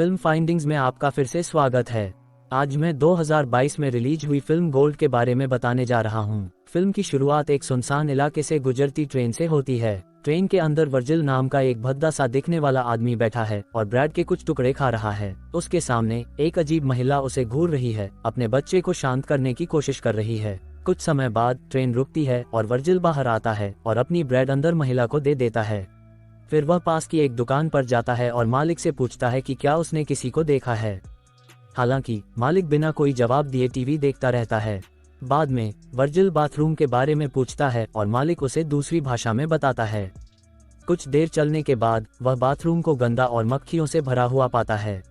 Film findings में आपका फिर से स्वागत है। आज मैं 2022 में रिलीज हुई फिल्म गोल्ड के बारे में बताने जा रहा हूँ। फिल्म की शुरुआत एक सुनसान इलाके से गुजरती ट्रेन से होती है। ट्रेन के अंदर वर्जिल नाम का एक भद्दा सा दिखने वाला आदमी बैठा है और ब्रेड के कुछ टुकड़े खा रहा है। उसके सामने एक अजीब महिला उसे घूर रही है, अपने बच्चे को शांत करने की कोशिश कर रही है। कुछ समय बाद ट्रेन रुकती है और वर्जिल बाहर आता है और अपनी ब्रेड अंदर महिला को दे देता है। फिर वह पास की एक दुकान पर जाता है और मालिक से पूछता है कि क्या उसने किसी को देखा है। हालांकि मालिक बिना कोई जवाब दिए टीवी देखता रहता है। बाद में वर्जिल बाथरूम के बारे में पूछता है और मालिक उसे दूसरी भाषा में बताता है। कुछ देर चलने के बाद वह बाथरूम को गंदा और मक्खियों से भरा हुआ पाता है।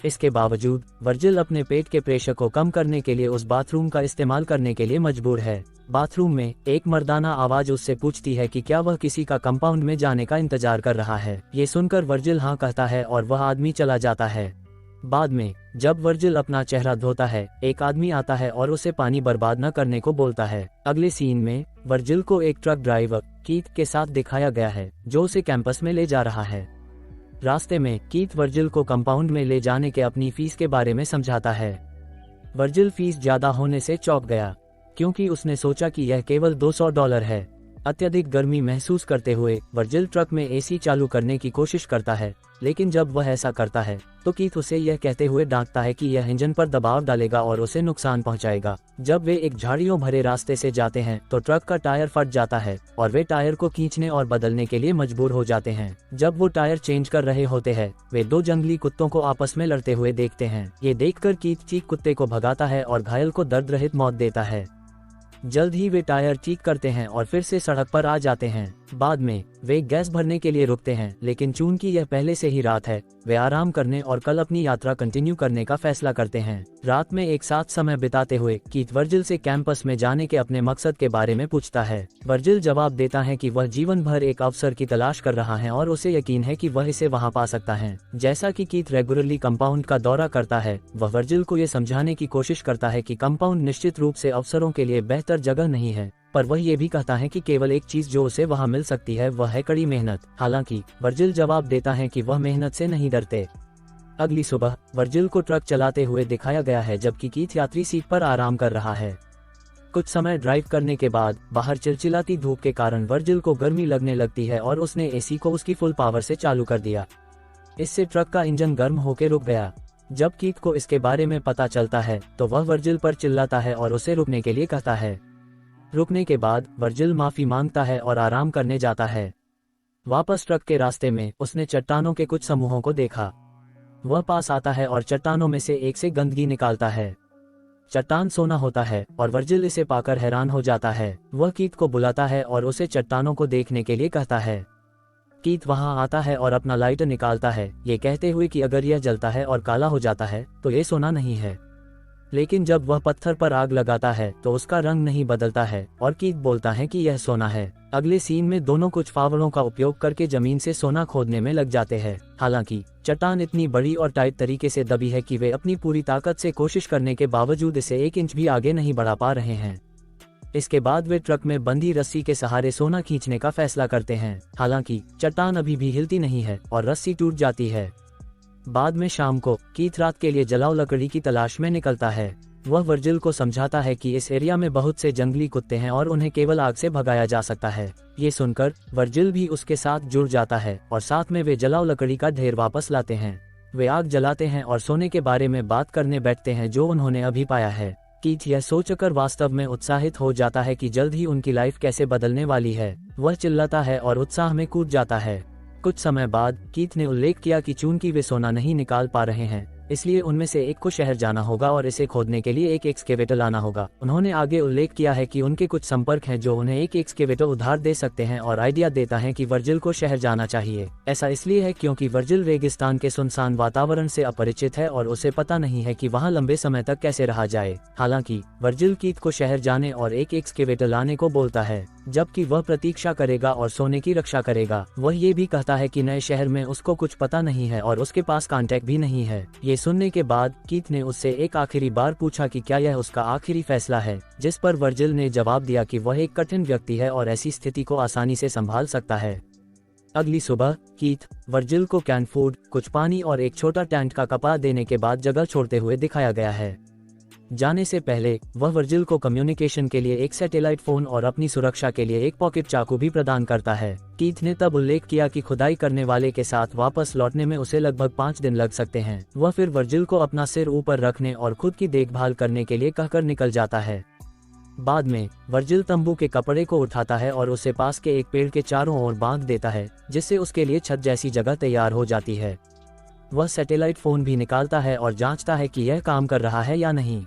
इसके बावजूद वर्जिल अपने पेट के प्रेशर को कम करने के लिए उस बाथरूम का इस्तेमाल करने के लिए मजबूर है। बाथरूम में एक मर्दाना आवाज उससे पूछती है कि क्या वह किसी का कंपाउंड में जाने का इंतजार कर रहा है। ये सुनकर वर्जिल हाँ कहता है और वह आदमी चला जाता है। बाद में जब वर्जिल अपना चेहरा धोता है, एक आदमी आता है और उसे पानी बर्बाद न करने को बोलता है। अगले सीन में वर्जिल को एक ट्रक ड्राइवर कीथ के साथ दिखाया गया है जो उसे कैंपस में ले जा रहा है। रास्ते में कीथ वर्जिल को कंपाउंड में ले जाने के अपनी फीस के बारे में समझाता है। वर्जिल फीस ज्यादा होने से चौंक गया क्योंकि उसने सोचा कि यह केवल $200 है। अत्यधिक गर्मी महसूस करते हुए वर्जिल ट्रक में एसी चालू करने की कोशिश करता है, लेकिन जब वह ऐसा करता है तो कीथ उसे यह कहते हुए डांटता है कि यह इंजन पर दबाव डालेगा और उसे नुकसान पहुंचाएगा। जब वे एक झाड़ियों भरे रास्ते से जाते हैं तो ट्रक का टायर फट जाता है और वे टायर को खींचने और बदलने के लिए मजबूर हो जाते हैं। जब वो टायर चेंज कर रहे होते हैं, वे दो जंगली कुत्तों को आपस में लड़ते हुए देखते हैं। ये देखकर कीथ चीख कुत्ते को भगाता है और घायल को दर्द रहित मौत देता है। जल्द ही वे टायर ठीक करते हैं और फिर से सड़क पर आ जाते हैं। बाद में वे गैस भरने के लिए रुकते हैं, लेकिन चूंकि यह पहले से ही रात है, वे आराम करने और कल अपनी यात्रा कंटिन्यू करने का फैसला करते हैं। रात में एक साथ समय बिताते हुए कीथ वर्जिल से कैंपस में जाने के अपने मकसद के बारे में पूछता है। वर्जिल जवाब देता है कि वह जीवन भर एक अवसर की तलाश कर रहा है और उसे यकीन है कि वह इसे वहां पा सकता है। जैसा कि कीथ रेगुलरली कंपाउंड का दौरा करता है, वह वर्जिल को ये समझाने की कोशिश करता है कि कंपाउंड निश्चित रूप से अवसरों के लिए बेहतर जगह नहीं है, पर वह ये भी कहता है कि केवल एक चीज जो उसे वहां मिल सकती है वह है कड़ी मेहनत। हालांकि वर्जिल जवाब देता है कि वह मेहनत से नहीं डरते। अगली सुबह वर्जिल को ट्रक चलाते हुए दिखाया गया है जबकि कीथ यात्री सीट पर आराम कर रहा है। कुछ समय ड्राइव करने के बाद बाहर चिलचिलाती धूप के कारण वर्जिल को गर्मी लगने लगती है और उसने एसी को उसकी फुल पावर से चालू कर दिया। इससे ट्रक का इंजन गर्म होकर रुक गया। जब कीथ को इसके बारे में पता चलता है तो वह वर्जिल पर चिल्लाता है और उसे रुकने के लिए कहता है। रुकने के बाद वर्जिल माफी मांगता है और आराम करने जाता है। वापस ट्रक के रास्ते में उसने चट्टानों के कुछ समूहों को देखा। वह पास आता है और चट्टानों में से एक से गंदगी निकालता है। चट्टान सोना होता है और वर्जिल इसे पाकर हैरान हो जाता है। वह कीथ को बुलाता है और उसे चट्टानों को देखने के लिए कहता है। कीथ वहां आता है और अपना लाइटर निकालता है, ये कहते हुए कि अगर यह जलता है और काला हो जाता है तो ये सोना नहीं है। लेकिन जब वह पत्थर पर आग लगाता है तो उसका रंग नहीं बदलता है और कीथ बोलता है कि यह सोना है। अगले सीन में दोनों कुछ फावड़ों का उपयोग करके जमीन से सोना खोदने में लग जाते हैं। हालांकि चट्टान इतनी बड़ी और टाइट तरीके से दबी है कि वे अपनी पूरी ताकत से कोशिश करने के बावजूद इसे 1 इंच भी आगे नहीं बढ़ा पा रहे हैं। इसके बाद वे ट्रक में बंधी रस्सी के सहारे सोना खींचने का फैसला करते हैं। हालांकि चट्टान अभी भी हिलती नहीं है और रस्सी टूट जाती है। बाद में शाम को कीथ रात के लिए जलाऊ लकड़ी की तलाश में निकलता है। वह वर्जिल को समझाता है कि इस एरिया में बहुत से जंगली कुत्ते हैं और उन्हें केवल आग से भगाया जा सकता है। ये सुनकर वर्जिल भी उसके साथ जुड़ जाता है और साथ में वे जलाऊ लकड़ी का ढेर वापस लाते हैं। वे आग जलाते हैं और सोने के बारे में बात करने बैठते हैं जो उन्होंने अभी पाया है। कीथ यह सोचकर वास्तव में उत्साहित हो जाता है कि जल्द ही उनकी लाइफ कैसे बदलने वाली है। वह चिल्लाता है और उत्साह में कूद जाता है। कुछ समय बाद कीथ ने उल्लेख किया कि चूंकि वे सोना नहीं निकाल पा रहे हैं, इसलिए उनमें से एक को शहर जाना होगा और इसे खोदने के लिए एक एक्सकेवेटर लाना होगा। उन्होंने आगे उल्लेख किया है कि उनके कुछ संपर्क हैं जो उन्हें एक एक्सकेवेटर उधार दे सकते हैं और आइडिया देता है कि वर्जिल को शहर जाना चाहिए। ऐसा इसलिए है क्योंकि वर्जिल रेगिस्तान के सुनसान वातावरण से अपरिचित है और उसे पता नहीं है कि वहाँ लंबे समय तक कैसे रहा जाए। हालांकि वर्जिल कीथ को शहर जाने और एक एक्सकेवेटर लाने को बोलता है, जबकि वह प्रतीक्षा करेगा और सोने की रक्षा करेगा। वह ये भी कहता है कि नए शहर में उसको कुछ पता नहीं है और उसके पास कांटेक्ट भी नहीं है। ये सुनने के बाद कीथ ने उससे एक आखिरी बार पूछा कि क्या यह उसका आखिरी फैसला है, जिस पर वर्जिल ने जवाब दिया कि वह एक कठिन व्यक्ति है और ऐसी स्थिति को आसानी से संभाल सकता है। अगली सुबह कीथ वर्जिल को कैन फूड, कुछ पानी और एक छोटा टेंट का कपड़ा देने के बाद जगह छोड़ते हुए दिखाया गया है। जाने से पहले वह वर्जिल को कम्युनिकेशन के लिए एक सैटेलाइट फोन और अपनी सुरक्षा के लिए एक पॉकेट चाकू भी प्रदान करता है। कीथ ने तब उल्लेख किया कि खुदाई करने वाले के साथ वापस लौटने में उसे लगभग 5 दिन लग सकते हैं। वह फिर वर्जिल को अपना सिर ऊपर रखने और खुद की देखभाल करने के लिए कहकर निकल जाता है। बाद में वर्जिल तंबू के कपड़े को उठाता है और उसे पास के एक पेड़ के चारों ओर बांध देता है, जिससे उसके लिए छत जैसी जगह तैयार हो जाती है। वह सैटेलाइट फोन भी निकालता है और जांचता है कि यह काम कर रहा है या नहीं।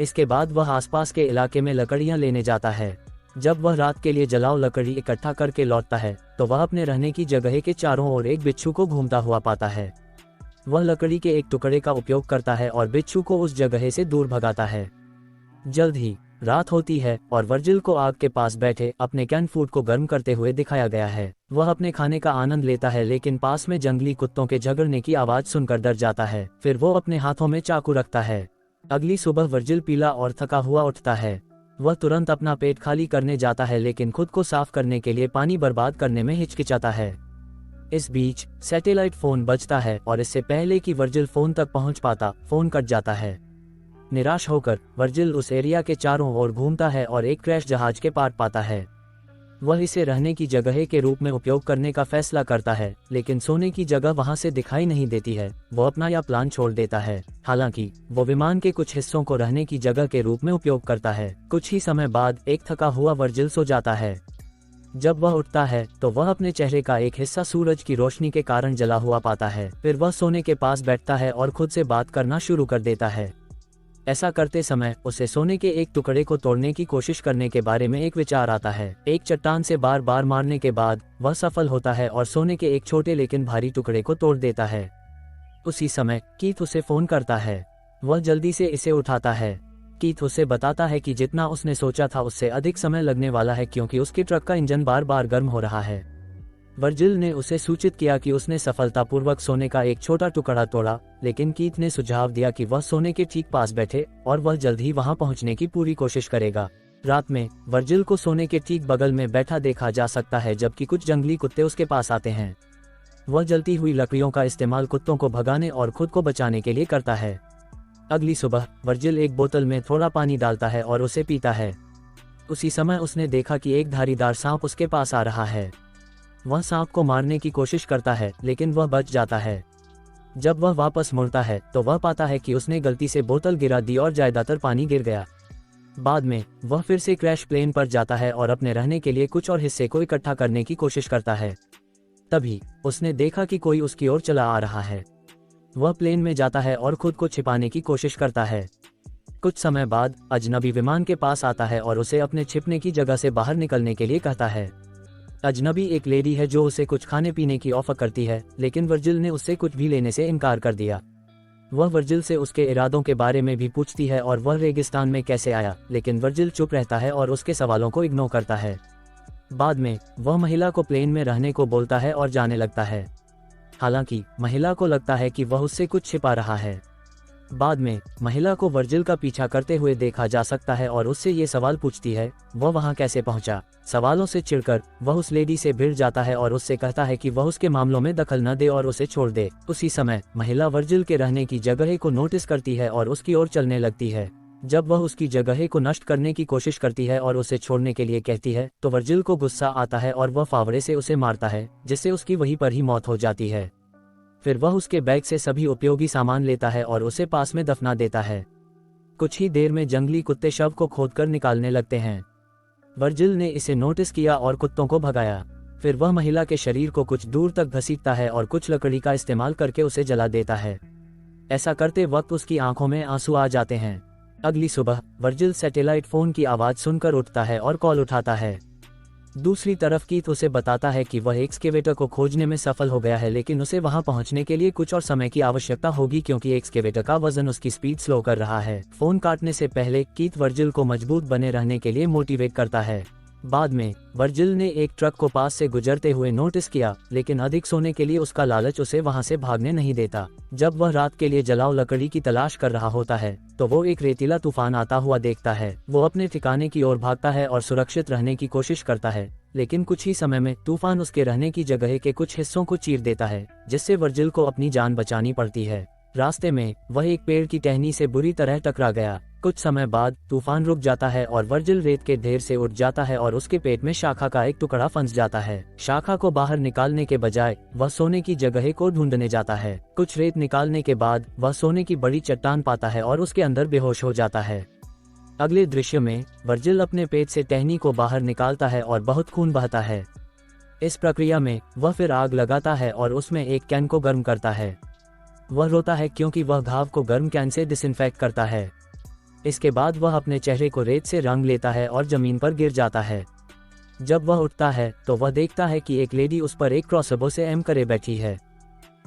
इसके बाद वह आसपास के इलाके में लकड़ियां लेने जाता है। जब वह रात के लिए जलाओ लकड़ी इकट्ठा करके लौटता है तो वह अपने रहने की जगह के चारों ओर एक बिच्छू को घूमता हुआ पाता है। वह लकड़ी के एक टुकड़े का उपयोग करता है और बिच्छू को उस जगह से दूर भगाता है। जल्द ही रात होती है और वर्जिल को आग के पास बैठे अपने कैन फूड को गर्म करते हुए दिखाया गया है। वह अपने खाने का आनंद लेता है, लेकिन पास में जंगली कुत्तों के झगड़ने की आवाज सुनकर डर जाता है। फिर वो अपने हाथों में चाकू रखता है। अगली सुबह वर्जिल पीला और थका हुआ उठता है। वह तुरंत अपना पेट खाली करने जाता है, लेकिन खुद को साफ करने के लिए पानी बर्बाद करने में हिचकिचाता है। इस बीच सैटेलाइट फोन बजता है और इससे पहले कि वर्जिल फोन तक पहुंच पाता, फोन कट जाता है। निराश होकर वर्जिल उस एरिया के चारों ओर घूमता है और एक क्रैश जहाज के पार पाता है। वह इसे रहने की जगह के रूप में उपयोग करने का फैसला करता है, लेकिन सोने की जगह वहां से दिखाई नहीं देती है। वो अपना यह प्लान छोड़ देता है। हालांकि वो विमान के कुछ हिस्सों को रहने की जगह के रूप में उपयोग करता है। कुछ ही समय बाद एक थका हुआ वर्जिल सो जाता है। जब वह उठता है तो वह अपने चेहरे का एक हिस्सा सूरज की रोशनी के कारण जला हुआ पाता है। फिर वह सोने के पास बैठता है और खुद से बात करना शुरू कर देता है। ऐसा करते समय उसे सोने के एक टुकड़े को तोड़ने की कोशिश करने के बारे में एक विचार आता है। एक चट्टान से बार बार मारने के बाद वह सफल होता है और सोने के एक छोटे लेकिन भारी टुकड़े को तोड़ देता है। उसी समय कीथ उसे फोन करता है। वह जल्दी से इसे उठाता है। कीथ उसे बताता है कि जितना उसने सोचा था उससे अधिक समय लगने वाला है, क्योंकि उसके ट्रक का इंजन बार बार गर्म हो रहा है। वर्जिल ने उसे सूचित किया कि उसने सफलतापूर्वक सोने का एक छोटा टुकड़ा तोड़ा, लेकिन कीथ ने सुझाव दिया कि वह सोने के ठीक पास बैठे और वह जल्द ही वहां पहुंचने की पूरी कोशिश करेगा। रात में वर्जिल को सोने के ठीक बगल में बैठा देखा जा सकता है, जबकि कुछ जंगली कुत्ते उसके पास आते हैं। वह जलती हुई लकड़ियों का इस्तेमाल कुत्तों को भगाने और खुद को बचाने के लिए करता है। अगली सुबह वर्जिल एक बोतल में थोड़ा पानी डालता है और उसे पीता है। उसी समय उसने देखा कि एक धारीदार सांप उसके पास आ रहा है। वह सांप को मारने की कोशिश करता है, लेकिन वह बच जाता है। जब वह वापस मुड़ता है तो वह पाता है कि उसने गलती से बोतल गिरा दी और ज्यादातर पानी गिर गया। बाद में वह फिर से क्रैश प्लेन पर जाता है और अपने रहने के लिए कुछ और हिस्से को इकट्ठा करने की कोशिश करता है। तभी उसने देखा कि कोई उसकी ओर चला आ रहा है। वह प्लेन में जाता है और खुद को छिपाने की कोशिश करता है। कुछ समय बाद अजनबी विमान के पास आता है और उसे अपने छिपने की जगह से बाहर निकलने के लिए कहता है। अजनबी एक लेडी है जो उसे कुछ खाने पीने की ऑफर करती है, लेकिन वर्जिल ने उससे कुछ भी लेने से इनकार कर दिया। वह वर्जिल से उसके इरादों के बारे में भी पूछती है और वह रेगिस्तान में कैसे आया, लेकिन वर्जिल चुप रहता है और उसके सवालों को इग्नोर करता है। बाद में वह महिला को प्लेन में रहने को बोलता है और जाने लगता है। हालांकि महिला को लगता है कि वह उससे कुछ छिपा रहा है। बाद में महिला को वर्जिल का पीछा करते हुए देखा जा सकता है और उससे ये सवाल पूछती है, वह वहां कैसे पहुंचा। सवालों से चिढ़कर वह उस लेडी से भिड़ जाता है और उससे कहता है कि वह उसके मामलों में दखल न दे और उसे छोड़ दे। उसी समय महिला वर्जिल के रहने की जगह को नोटिस करती है और उसकी ओर चलने लगती है। जब वह उसकी जगह को नष्ट करने की कोशिश करती है और उसे छोड़ने के लिए कहती है तो वर्जिल को गुस्सा आता है और वह फावड़े से उसे मारता है, जिससे उसकी वहीं पर ही मौत हो जाती है। फिर वह उसके बैग से सभी उपयोगी सामान लेता है और उसे पास में दफना देता है। कुछ ही देर में जंगली कुत्ते शव को खोदकर निकालने लगते हैं। वर्जिल ने इसे नोटिस किया और कुत्तों को भगाया। फिर वह महिला के शरीर को कुछ दूर तक घसीटता है और कुछ लकड़ी का इस्तेमाल करके उसे जला देता है। ऐसा करते वक्त उसकी आंखों में आंसू आ जाते हैं। अगली सुबह वर्जिल सैटेलाइट फोन की आवाज सुनकर उठता है और कॉल उठाता है। दूसरी तरफ कीथ उसे बताता है कि वह एक्सकेवेटर को खोजने में सफल हो गया है, लेकिन उसे वहां पहुंचने के लिए कुछ और समय की आवश्यकता होगी, क्योंकि एक्सकेवेटर का वजन उसकी स्पीड स्लो कर रहा है। फोन काटने से पहले कीथ वर्जिल को मजबूत बने रहने के लिए मोटिवेट करता है। बाद में वर्जिल ने एक ट्रक को पास से गुजरते हुए नोटिस किया, लेकिन अधिक सोने के लिए उसका लालच उसे वहां से भागने नहीं देता। जब वह रात के लिए जलाऊ लकड़ी की तलाश कर रहा होता है तो वो एक रेतीला तूफान आता हुआ देखता है। वो अपने ठिकाने की ओर भागता है और सुरक्षित रहने की कोशिश करता है, लेकिन कुछ ही समय में तूफान उसके रहने की जगह के कुछ हिस्सों को चीर देता है, जिससे वर्जिल को अपनी जान बचानी पड़ती है। रास्ते में वह एक पेड़ की टहनी से बुरी तरह टकरा गया। कुछ समय बाद तूफान रुक जाता है और वर्जिल रेत के ढेर से उठ जाता है और उसके पेट में शाखा का एक टुकड़ा फंस जाता है। शाखा को बाहर निकालने के बजाय वह सोने की जगह को ढूंढने जाता है। कुछ रेत निकालने के बाद वह सोने की बड़ी चट्टान पाता है और उसके अंदर बेहोश हो जाता है। अगले दृश्य में वर्जिल अपने पेट से टहनी को बाहर निकालता है और बहुत खून बहता है। इस प्रक्रिया में वह फिर आग लगाता है और उसमें एक कैन को गर्म करता है। वह रोता है क्योंकि वह घाव को गर्म कैन से डिसइंफेक्ट करता है। इसके बाद वह अपने चेहरे को रेत से रंग लेता है और जमीन पर गिर जाता है। जब वह उठता है तो वह देखता है कि एक लेडी उस पर एक क्रॉसबो से एम करे बैठी है।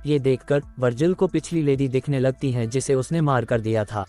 ये देखकर वर्जिल को पिछली लेडी दिखने लगती है जिसे उसने मार कर दिया था।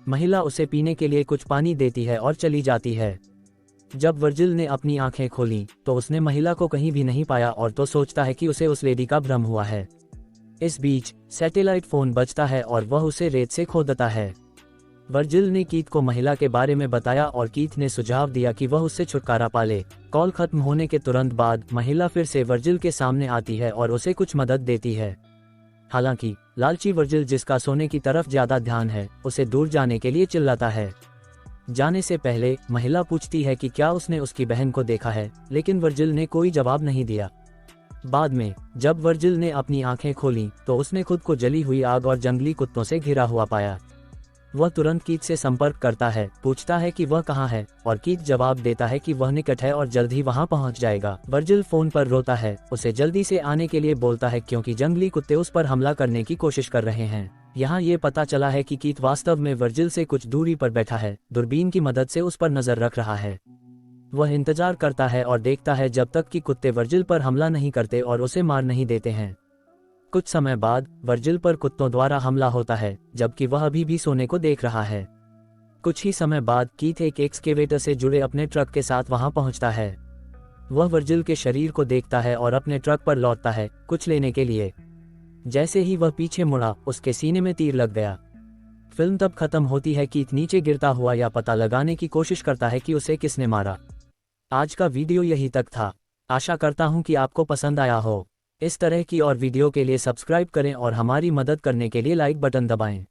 महिला उसे पीने के लिए कुछ पानी देती है और चली जाती है। जब वर्जिल ने अपनी आंखें खोली तो उसने महिला को कहीं भी नहीं पाया और तो सोचता है कि उसे उस लेडी का भ्रम हुआ है। इस बीच सैटेलाइट फोन बजता है और वह उसे रेत से खोदता है। वर्जिल ने कीथ को महिला के बारे में बताया और कीथ ने सुझाव दिया कि वह उससे छुटकारा पाले। कॉल खत्म होने के तुरंत बाद महिला फिर से वर्जिल के सामने आती है और उसे कुछ मदद देती है। हालांकि लालची वर्जिल, जिसका सोने की तरफ ज्यादा ध्यान है, उसे दूर जाने के लिए चिल्लाता है। जाने से पहले महिला पूछती है कि क्या उसने उसकी बहन को देखा है, लेकिन वर्जिल ने कोई जवाब नहीं दिया। बाद में जब वर्जिल ने अपनी आंखें खोली तो उसने खुद को जली हुई आग और जंगली कुत्तों से घिरा हुआ पाया। वह तुरंत कीथ से संपर्क करता है, पूछता है कि वह कहाँ है और कीथ जवाब देता है कि वह निकट है और जल्द ही वहां पहुंच जाएगा। वर्जिल फोन पर रोता है, उसे जल्दी से आने के लिए बोलता है क्योंकि जंगली कुत्ते उस पर हमला करने की कोशिश कर रहे हैं। यहाँ ये पता चला है कि कीथ वास्तव में वर्जिल से कुछ दूरी पर बैठा है, दूरबीन की मदद से उस पर नजर रख रहा है। वह इंतजार करता है और देखता है जब तक कि कुत्ते वर्जिल पर हमला नहीं करते और उसे मार नहीं देते हैं। कुछ समय बाद वर्जिल पर कुत्तों द्वारा हमला होता है, जबकि वह अभी भी सोने को देख रहा है। कुछ ही समय बाद कीथ एक एक्सकेवेटर से जुड़े अपने ट्रक के साथ वहां पहुंचता है। वह वर्जिल के शरीर को देखता है और अपने ट्रक पर लौटता है कुछ लेने के लिए। जैसे ही वह पीछे मुड़ा, उसके सीने में तीर लग गया। फिल्म तब खत्म होती है। कीथ नीचे गिरता हुआ यह पता लगाने की कोशिश करता है कि उसे किसने मारा। आज का वीडियो यही तक था। आशा करता हूं कि आपको पसंद आया हो। इस तरह की और वीडियो के लिए सब्सक्राइब करें और हमारी मदद करने के लिए लाइक बटन दबाएं।